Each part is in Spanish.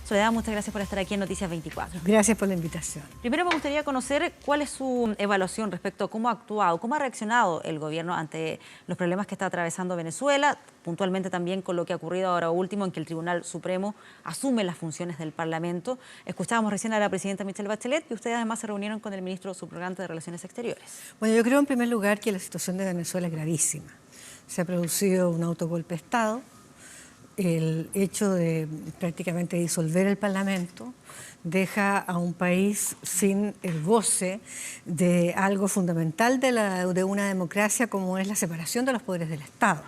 Soledad, muchas gracias por estar aquí en Noticias 24. Gracias por la invitación. Primero me gustaría conocer cuál es su evaluación respecto a cómo ha actuado, cómo ha reaccionado el gobierno ante los problemas que está atravesando Venezuela, puntualmente también con lo que ha ocurrido ahora último en que el Tribunal Supremo asume las funciones del Parlamento. Escuchábamos recién a la presidenta Michelle Bachelet y ustedes además se reunieron con el ministro subrogante de Relaciones Exteriores. Bueno, yo creo en primer lugar que la situación de Venezuela es gravísima. Se ha producido un autogolpe de Estado. El hecho de prácticamente disolver el Parlamento deja a un país sin el goce de algo fundamental de una democracia como es la separación de los poderes del Estado.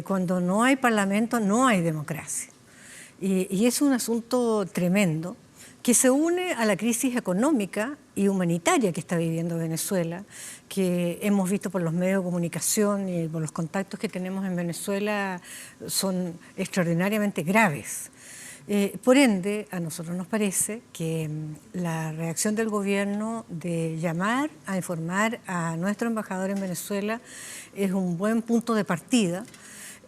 Cuando no hay Parlamento no hay democracia. Y es un asunto tremendo que se une a la crisis económica y humanitaria que está viviendo Venezuela, que hemos visto por los medios de comunicación y por los contactos que tenemos en Venezuela, son extraordinariamente graves. Por ende, a nosotros nos parece que la reacción del gobierno de llamar a informar a nuestro embajador en Venezuela es un buen punto de partida,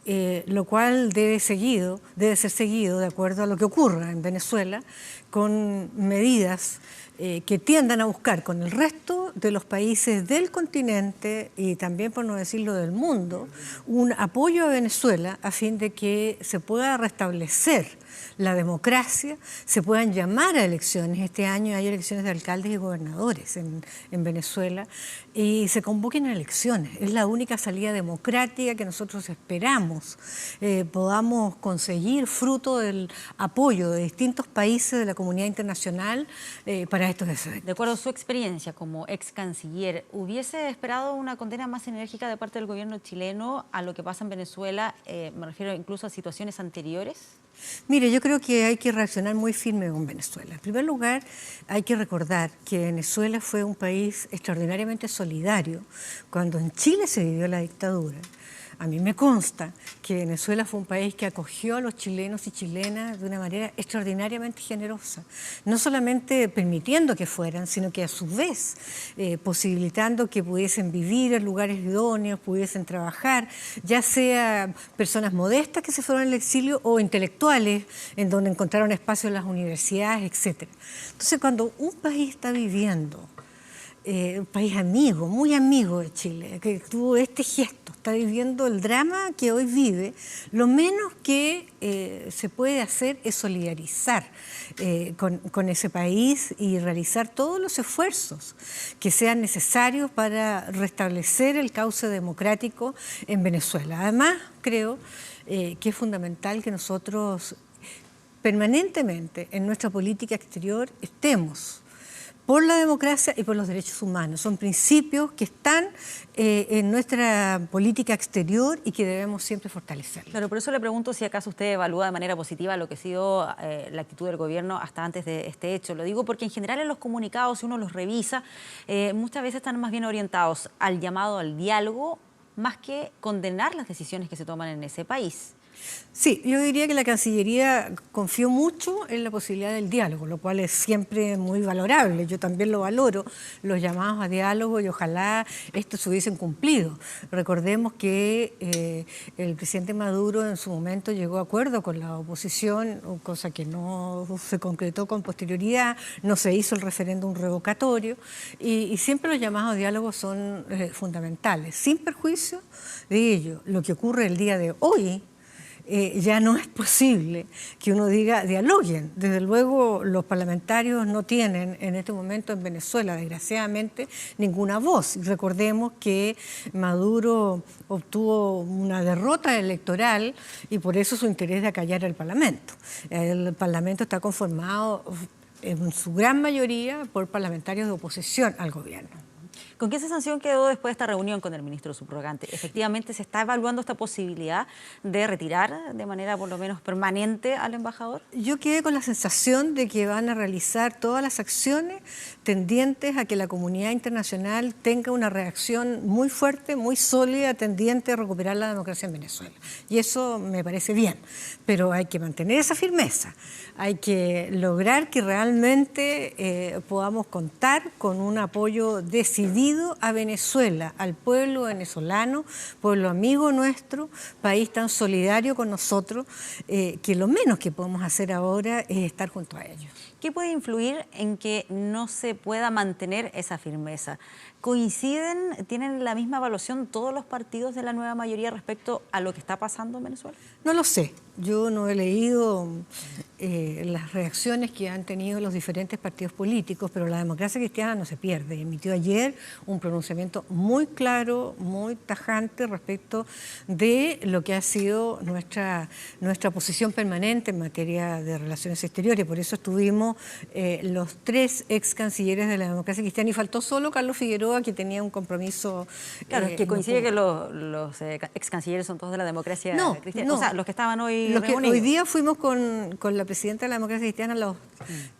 lo cual debe ser seguido de acuerdo a lo que ocurra en Venezuela, con medidas que tiendan a buscar con el resto de los países del continente y también, por no decirlo, del mundo, un apoyo a Venezuela a fin de que se pueda restablecer la democracia, se puedan llamar a elecciones. Este año hay elecciones de alcaldes y gobernadores en Venezuela y se convoquen a elecciones. Es la única salida democrática que nosotros esperamos podamos conseguir fruto del apoyo de distintos países de la comunidad internacional para estos desafíos. De acuerdo a su experiencia como ex canciller, ¿hubiese esperado una condena más enérgica de parte del gobierno chileno a lo que pasa en Venezuela? Me refiero incluso a situaciones anteriores. Mire, yo creo que hay que reaccionar muy firme con Venezuela. En primer lugar, hay que recordar que Venezuela fue un país extraordinariamente solidario cuando en Chile se vivió la dictadura. A mí me consta que Venezuela fue un país que acogió a los chilenos y chilenas de una manera extraordinariamente generosa, no solamente permitiendo que fueran, sino que a su vez posibilitando que pudiesen vivir en lugares idóneos, pudiesen trabajar, ya sea personas modestas que se fueron al exilio o intelectuales en donde encontraron espacio en las universidades, etc. Entonces, cuando un país está viviendo, un país amigo, muy amigo de Chile, que tuvo este gesto, está viviendo el drama que hoy vive, lo menos que se puede hacer es solidarizar con ese país y realizar todos los esfuerzos que sean necesarios para restablecer el cauce democrático en Venezuela. Además, creo que es fundamental que nosotros permanentemente en nuestra política exterior estemos por la democracia y por los derechos humanos. Son principios que están en nuestra política exterior y que debemos siempre fortalecer. Claro, por eso le pregunto si acaso usted evalúa de manera positiva lo que ha sido la actitud del gobierno hasta antes de este hecho. Lo digo porque en general en los comunicados, si uno los revisa, muchas veces están más bien orientados al llamado al diálogo, más que condenar las decisiones que se toman en ese país. Sí, yo diría que la Cancillería confió mucho en la posibilidad del diálogo, lo cual es siempre muy valorable. Yo también lo valoro, los llamados a diálogo, y ojalá estos se hubiesen cumplido. Recordemos que el presidente Maduro en su momento llegó a acuerdo con la oposición, cosa que no se concretó con posterioridad, no se hizo el referéndum revocatorio, y siempre los llamados a diálogo son fundamentales. Sin perjuicio de ello, lo que ocurre el día de hoy, ya no es posible que uno diga dialoguen. Desde luego los parlamentarios no tienen en este momento en Venezuela, desgraciadamente, ninguna voz. Recordemos que Maduro obtuvo una derrota electoral y por eso su interés de acallar al Parlamento. El Parlamento está conformado en su gran mayoría por parlamentarios de oposición al gobierno. ¿Con qué sensación quedó después de esta reunión con el ministro subrogante? ¿Efectivamente se está evaluando esta posibilidad de retirar de manera por lo menos permanente al embajador? Yo quedé con la sensación de que van a realizar todas las acciones tendientes a que la comunidad internacional tenga una reacción muy fuerte, muy sólida, tendiente a recuperar la democracia en Venezuela. Y eso me parece bien, pero hay que mantener esa firmeza. Hay que lograr que realmente podamos contar con un apoyo decidido pedido a Venezuela, al pueblo venezolano, pueblo amigo nuestro, país tan solidario con nosotros, que lo menos que podemos hacer ahora es estar junto a ellos. ¿Qué puede influir en que no se pueda mantener esa firmeza? ¿Coinciden, tienen la misma evaluación todos los partidos de la nueva mayoría respecto a lo que está pasando en Venezuela? No lo sé. Yo no he leído las reacciones que han tenido los diferentes partidos políticos, pero la democracia cristiana no se pierde. Emitió ayer un pronunciamiento muy claro, muy tajante respecto de lo que ha sido nuestra posición permanente en materia de relaciones exteriores. Por eso estuvimos los 3 ex cancilleres de la democracia cristiana y faltó solo Carlos Figueroa, que tenía un compromiso. Claro, es que coincide que los ex cancilleres son todos de la democracia cristiana. No. O sea, los que estaban hoy Hoy día fuimos con la presidenta de la democracia cristiana, los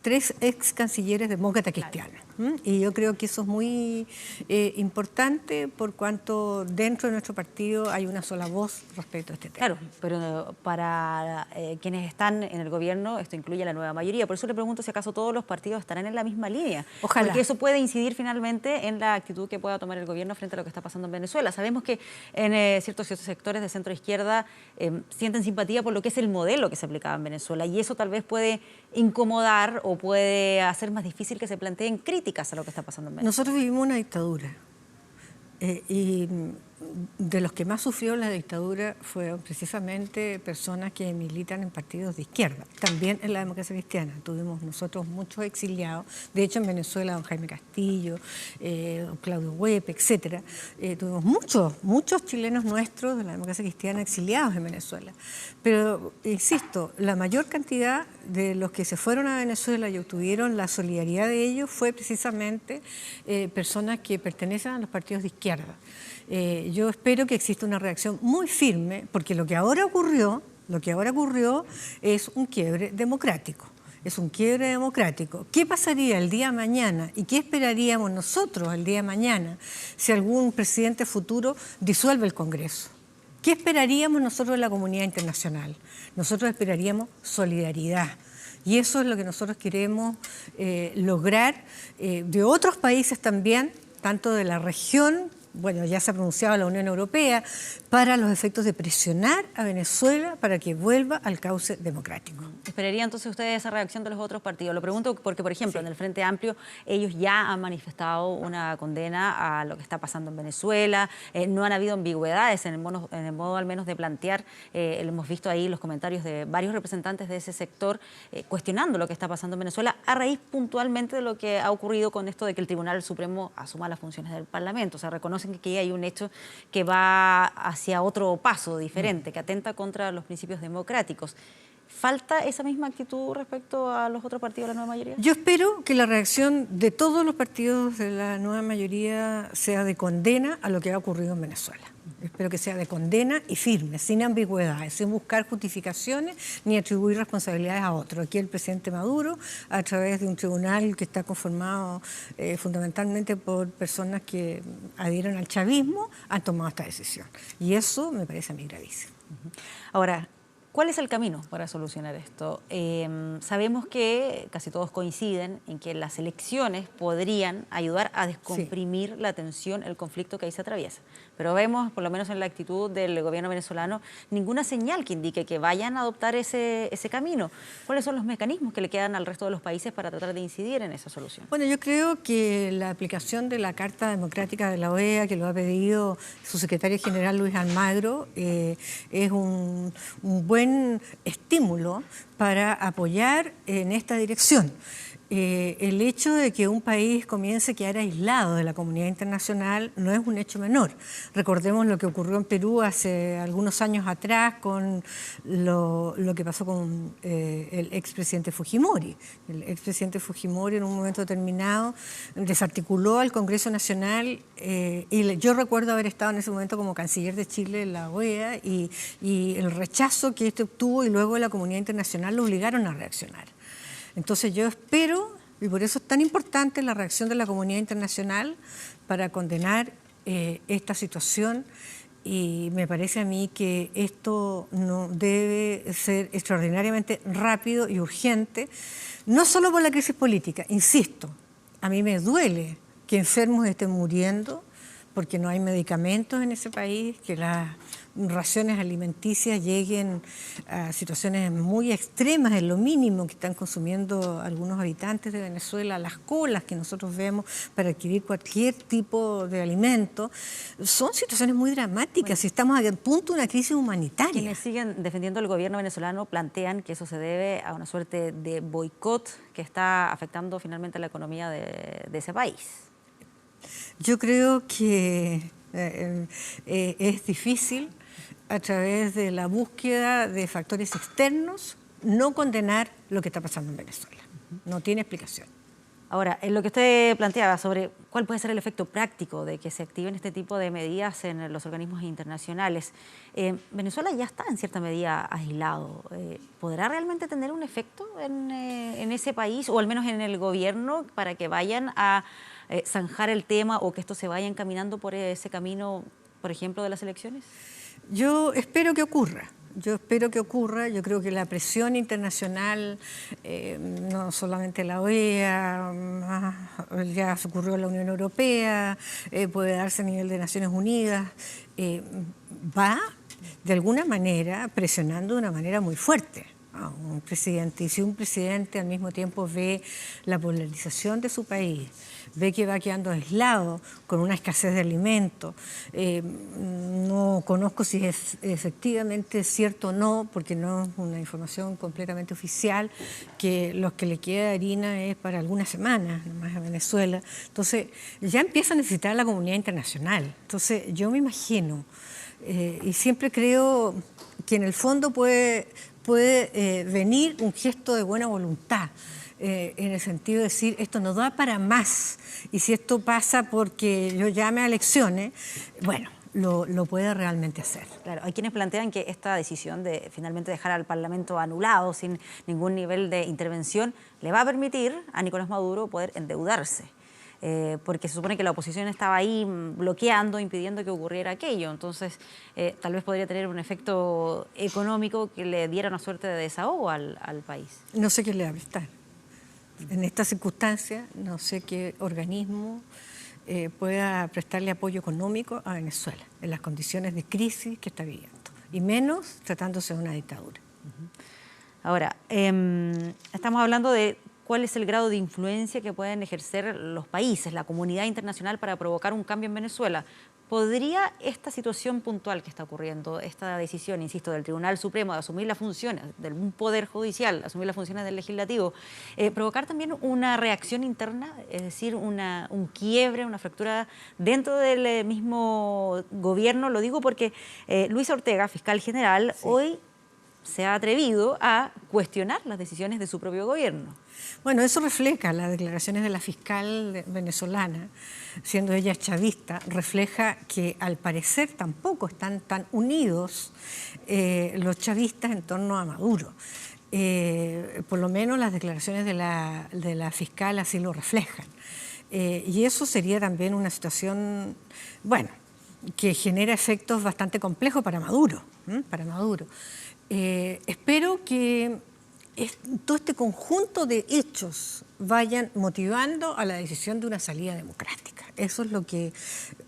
3 ex cancilleres demócratas cristianos. Y yo creo que eso es muy importante por cuanto dentro de nuestro partido hay una sola voz respecto a este tema. Claro, pero para quienes están en el gobierno esto incluye a la nueva mayoría. Por eso le pregunto si acaso todos los partidos estarán en la misma línea. Ojalá. Porque eso puede incidir finalmente en la actitud que pueda tomar el gobierno frente a lo que está pasando en Venezuela. Sabemos que en ciertos sectores de centro-izquierda sienten simpatía por lo que es el modelo que se aplicaba en Venezuela y eso tal vez puede incomodar o puede hacer más difícil que se planteen críticas a lo que está pasando en Venezuela. Nosotros vivimos una dictadura y de los que más sufrió la dictadura fueron precisamente personas que militan en partidos de izquierda, también en la democracia cristiana. Tuvimos nosotros muchos exiliados, de hecho en Venezuela don Jaime Castillo, don Claudio Huepe, etcétera. Tuvimos muchos chilenos nuestros de la democracia cristiana exiliados en Venezuela. Pero, insisto, la mayor cantidad de los que se fueron a Venezuela y obtuvieron la solidaridad de ellos fue precisamente personas que pertenecen a los partidos de izquierda. Yo espero que exista una reacción muy firme, porque lo que ahora ocurrió es un quiebre democrático. Es un quiebre democrático. ¿Qué pasaría el día de mañana y qué esperaríamos nosotros el día de mañana si algún presidente futuro disuelve el Congreso? ¿Qué esperaríamos nosotros de la comunidad internacional? Nosotros esperaríamos solidaridad. Y eso es lo que nosotros queremos lograr de otros países también, tanto de la región. Bueno, ya se ha pronunciado la Unión Europea para los efectos de presionar a Venezuela para que vuelva al cauce democrático. ¿Esperaría entonces ustedes esa reacción de los otros partidos? Lo pregunto porque, por ejemplo, en el Frente Amplio ellos ya han manifestado una condena a lo que está pasando en Venezuela, no han habido ambigüedades en el modo al menos de plantear, hemos visto ahí los comentarios de varios representantes de ese sector cuestionando lo que está pasando en Venezuela a raíz puntualmente de lo que ha ocurrido con esto de que el Tribunal Supremo asuma las funciones del Parlamento. O sea, reconocen que aquí hay un hecho que va hacia otro paso diferente, que atenta contra los principios democráticos. ¿Falta esa misma actitud respecto a los otros partidos de la nueva mayoría? Yo espero que la reacción de todos los partidos de la nueva mayoría sea de condena a lo que ha ocurrido en Venezuela. Espero que sea de condena y firme, sin ambigüedades, sin buscar justificaciones ni atribuir responsabilidades a otros. Aquí el presidente Maduro, a través de un tribunal que está conformado fundamentalmente por personas que adhieren al chavismo, han tomado esta decisión. Y eso me parece a mí gravísimo. Ahora, ¿cuál es el camino para solucionar esto? Sabemos que casi todos coinciden en que las elecciones podrían ayudar a descomprimir la tensión, el conflicto que ahí se atraviesa. Pero vemos, por lo menos en la actitud del gobierno venezolano, ninguna señal que indique que vayan a adoptar ese camino. ¿Cuáles son los mecanismos que le quedan al resto de los países para tratar de incidir en esa solución? Bueno, yo creo que la aplicación de la Carta Democrática de la OEA, que lo ha pedido su secretario general Luis Almagro, es un buen estímulo para apoyar en esta dirección. El hecho de que un país comience a quedar aislado de la comunidad internacional no es un hecho menor. Recordemos lo que ocurrió en Perú hace algunos años atrás con lo que pasó con el expresidente Fujimori. El expresidente Fujimori en un momento determinado desarticuló al Congreso Nacional y yo recuerdo haber estado en ese momento como canciller de Chile en la OEA y el rechazo que este obtuvo y luego la comunidad internacional lo obligaron a reaccionar. Entonces yo espero, y por eso es tan importante la reacción de la comunidad internacional para condenar esta situación, y me parece a mí que esto no debe ser extraordinariamente rápido y urgente, no solo por la crisis política, insisto, a mí me duele que enfermos estén muriendo porque no hay medicamentos en ese país, que las raciones alimenticias lleguen a situaciones muy extremas, en lo mínimo que están consumiendo algunos habitantes de Venezuela, las colas que nosotros vemos para adquirir cualquier tipo de alimento, son situaciones muy dramáticas y estamos a punto de una crisis humanitaria. Quienes siguen defendiendo al gobierno venezolano plantean que eso se debe a una suerte de boicot que está afectando finalmente a la economía de ese país. Yo creo que es difícil, a través de la búsqueda de factores externos, no condenar lo que está pasando en Venezuela. No tiene explicación. Ahora, en lo que usted planteaba sobre cuál puede ser el efecto práctico de que se activen este tipo de medidas en los organismos internacionales, Venezuela ya está en cierta medida aislado. ¿Podrá realmente tener un efecto en ese país, o al menos en el gobierno, para que vayan a zanjar el tema o que esto se vaya encaminando por ese camino, por ejemplo, de las elecciones? Yo espero que ocurra. Yo creo que la presión internacional, no solamente la OEA, ya se ocurrió en la Unión Europea, puede darse a nivel de Naciones Unidas, va de alguna manera presionando de una manera muy fuerte a un presidente. Y si un presidente al mismo tiempo ve la polarización de su país, ve que va quedando aislado con una escasez de alimentos. No conozco si es efectivamente cierto o no, porque no es una información completamente oficial, que los que le queda harina es para algunas semanas, nomás en Venezuela. Entonces, ya empieza a necesitar la comunidad internacional. Entonces, yo me imagino, y siempre creo que en el fondo puede venir un gesto de buena voluntad, en el sentido de decir, esto no da para más, y si esto pasa porque yo llame a elecciones, bueno, lo puede realmente hacer. Claro, hay quienes plantean que esta decisión de finalmente dejar al Parlamento anulado sin ningún nivel de intervención le va a permitir a Nicolás Maduro poder endeudarse. Porque se supone que la oposición estaba ahí bloqueando, impidiendo que ocurriera aquello. Entonces, tal vez podría tener un efecto económico que le diera una suerte de desahogo al país. No sé qué le va a prestar. En estas circunstancias, no sé qué organismo pueda prestarle apoyo económico a Venezuela en las condiciones de crisis que está viviendo, y menos tratándose de una dictadura. Ahora, estamos hablando de cuál es el grado de influencia que pueden ejercer los países, la comunidad internacional, para provocar un cambio en Venezuela. ¿Podría esta situación puntual que está ocurriendo, esta decisión, insisto, del Tribunal Supremo de asumir las funciones del Poder Judicial, asumir las funciones del Legislativo, provocar también una reacción interna, es decir, un quiebre, una fractura dentro del mismo gobierno? Lo digo porque Luisa Ortega, fiscal general, sí, hoy se ha atrevido a cuestionar las decisiones de su propio gobierno. Bueno, eso refleja las declaraciones de la fiscal venezolana, siendo ella chavista, refleja que al parecer tampoco están tan unidos los chavistas en torno a Maduro. Por lo menos las declaraciones de la fiscal así lo reflejan. Y eso sería también una situación, bueno, que genera efectos bastante complejos para Maduro. Espero que todo este conjunto de hechos vayan motivando a la decisión de una salida democrática. Eso es lo que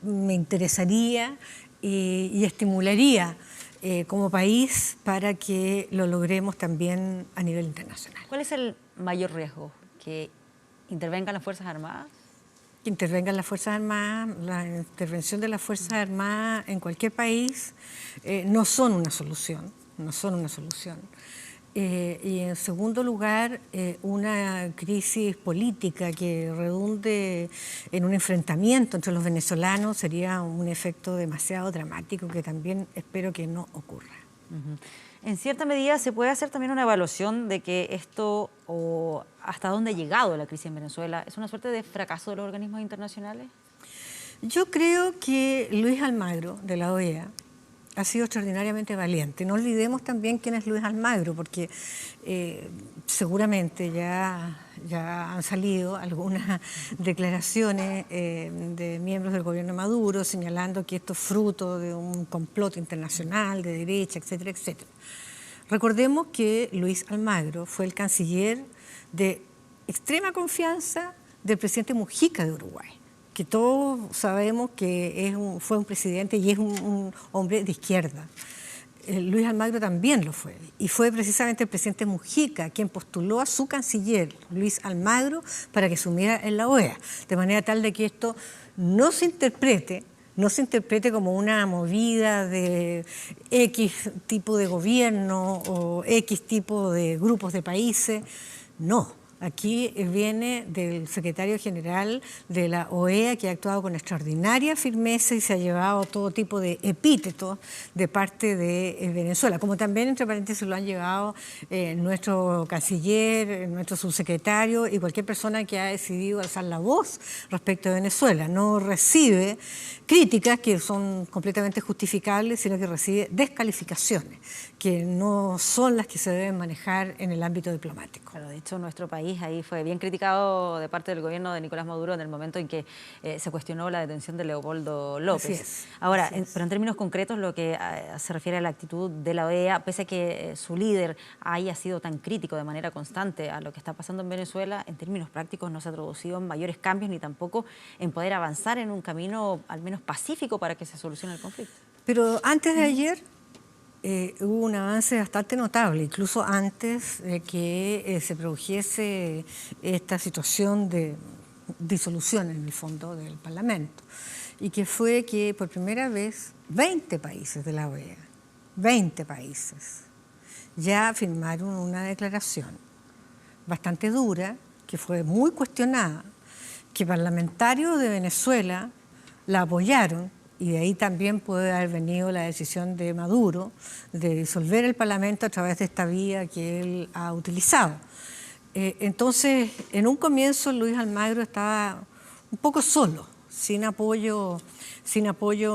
me interesaría y estimularía como país para que lo logremos también a nivel internacional. ¿Cuál es el mayor riesgo? ¿Que intervengan las Fuerzas Armadas? Que intervengan las Fuerzas Armadas. La intervención de las Fuerzas Armadas en cualquier país no son una solución. Y en segundo lugar, una crisis política que redunde en un enfrentamiento entre los venezolanos sería un efecto demasiado dramático que también espero que no ocurra. En cierta medida, ¿se puede hacer también una evaluación de que esto, o hasta dónde ha llegado la crisis en Venezuela, es una suerte de fracaso de los organismos internacionales? Yo creo que Luis Almagro, de la OEA, ha sido extraordinariamente valiente. No olvidemos también quién es Luis Almagro, porque seguramente ya han salido algunas declaraciones de miembros del gobierno de Maduro señalando que esto es fruto de un complot internacional de derecha, etcétera, etcétera. Recordemos que Luis Almagro fue el canciller de extrema confianza del presidente Mujica de Uruguay. que todos sabemos que fue un presidente y es un hombre de izquierda. Luis Almagro también lo fue, y fue precisamente el presidente Mujica quien postuló a su canciller, Luis Almagro, para que asumiera en la OEA, de manera tal de que esto no se interprete como una movida de X tipo de gobierno o X tipo de grupos de países. No, aquí viene del secretario general de la OEA, que ha actuado con extraordinaria firmeza y se ha llevado todo tipo de epítetos de parte de Venezuela, como también, entre paréntesis, lo han llevado nuestro canciller, nuestro subsecretario y cualquier persona que ha decidido alzar la voz respecto de Venezuela. No recibe críticas que son completamente justificables, sino que recibe descalificaciones, que no son las que se deben manejar en el ámbito diplomático. Claro, de hecho, nuestro país ahí fue bien criticado de parte del gobierno de Nicolás Maduro en el momento en que se cuestionó la detención de Leopoldo López. Así es, ahora, así es. Pero en términos concretos, lo que se refiere a la actitud de la OEA, pese a que su líder haya sido tan crítico de manera constante a lo que está pasando en Venezuela, en términos prácticos no se ha traducido en mayores cambios ni tampoco en poder avanzar en un camino al menos pacífico para que se solucione el conflicto. Pero antes de ayer hubo un avance bastante notable, incluso antes de que se produjese esta situación de disolución en el fondo del Parlamento, y que fue que por primera vez 20 países de la OEA, 20 países, ya firmaron una declaración bastante dura, que fue muy cuestionada, que parlamentarios de Venezuela la apoyaron, y de ahí también puede haber venido la decisión de Maduro de disolver el Parlamento a través de esta vía que él ha utilizado. Entonces, en un comienzo Luis Almagro estaba un poco solo, sin apoyo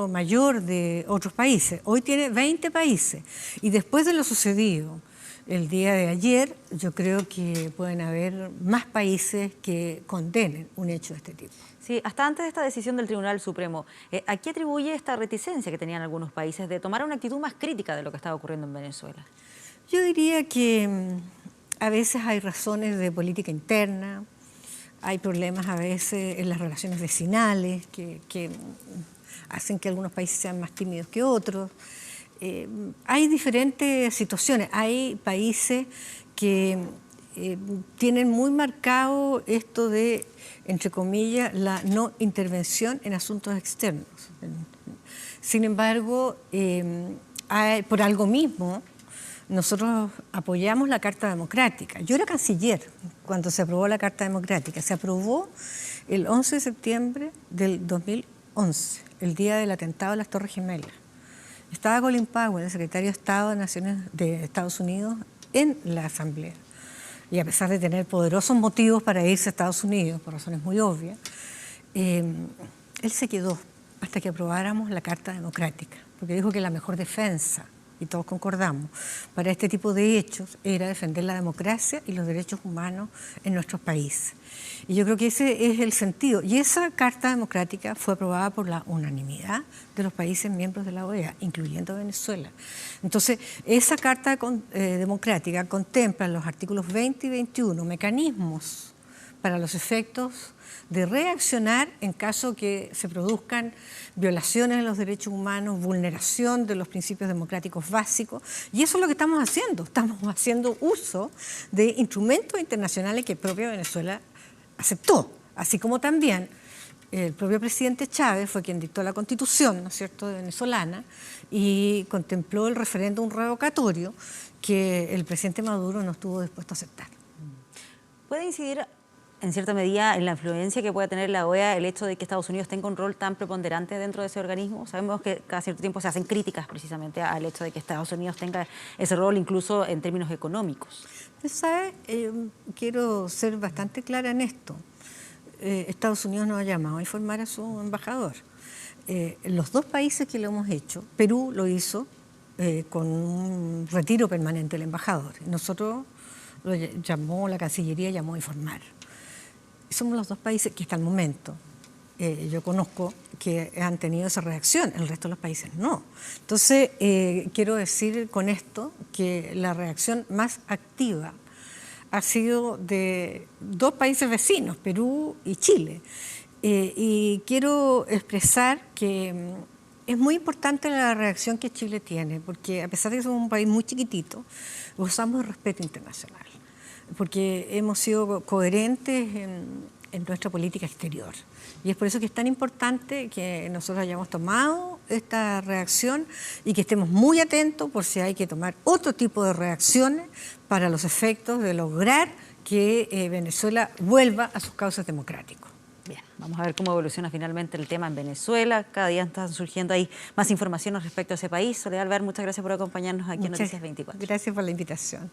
mayor de otros países. Hoy tiene 20 países, y después de lo sucedido el día de ayer, yo creo que pueden haber más países que condenen un hecho de este tipo. Sí, hasta antes de esta decisión del Tribunal Supremo, ¿a qué atribuye esta reticencia que tenían algunos países de tomar una actitud más crítica de lo que estaba ocurriendo en Venezuela? Yo diría que a veces hay razones de política interna, hay problemas a veces en las relaciones vecinales que hacen que algunos países sean más tímidos que otros. Hay diferentes situaciones, hay países que tienen muy marcado esto de, entre comillas, la no intervención en asuntos externos. Sin embargo, por algo mismo, nosotros apoyamos la Carta Democrática. Yo era canciller cuando se aprobó la Carta Democrática. Se aprobó el 11 de septiembre del 2011, el día del atentado a las Torres Gemelas. Estaba Colin Powell, el secretario de Estado de Estados Unidos, en la Asamblea. Y a pesar de tener poderosos motivos para irse a Estados Unidos, por razones muy obvias, él se quedó hasta que aprobáramos la Carta Democrática, porque dijo que la mejor defensa, y todos concordamos, para este tipo de hechos era defender la democracia y los derechos humanos en nuestros países. Y yo creo que ese es el sentido. Y esa Carta Democrática fue aprobada por la unanimidad de los países miembros de la OEA, incluyendo Venezuela. Entonces, esa Carta Democrática contempla en los artículos 20 y 21 mecanismos para los efectos de reaccionar en caso que se produzcan violaciones de los derechos humanos, vulneración de los principios democráticos básicos, y eso es lo que estamos haciendo uso de instrumentos internacionales que propia Venezuela aceptó, así como también el propio presidente Chávez fue quien dictó la Constitución, ¿no es cierto?, venezolana, y contempló el referéndum revocatorio que el presidente Maduro no estuvo dispuesto a aceptar. ¿Puede incidir en cierta medida en la influencia que puede tener la OEA el hecho de que Estados Unidos tenga un rol tan preponderante dentro de ese organismo? Sabemos que cada cierto tiempo se hacen críticas precisamente al hecho de que Estados Unidos tenga ese rol incluso en términos económicos. ¿Sabe? Quiero ser bastante clara en esto. Estados Unidos nos ha llamado a informar a su embajador. Los dos países que lo hemos hecho, Perú lo hizo con un retiro permanente del embajador. Nosotros la Cancillería llamó a informar. Somos los dos países que hasta el momento yo conozco que han tenido esa reacción, el resto de los países no. Entonces, quiero decir con esto que la reacción más activa ha sido de dos países vecinos, Perú y Chile. Y quiero expresar que es muy importante la reacción que Chile tiene, porque a pesar de que somos un país muy chiquitito, gozamos de respeto internacional, porque hemos sido coherentes en nuestra política exterior. Y es por eso que es tan importante que nosotros hayamos tomado esta reacción y que estemos muy atentos por si hay que tomar otro tipo de reacciones para los efectos de lograr que Venezuela vuelva a sus cauces democráticos. Bien, vamos a ver cómo evoluciona finalmente el tema en Venezuela. Cada día están surgiendo ahí más informaciones respecto a ese país. Soledad Alvear, muchas gracias por acompañarnos aquí en Noticias 24. Gracias por la invitación.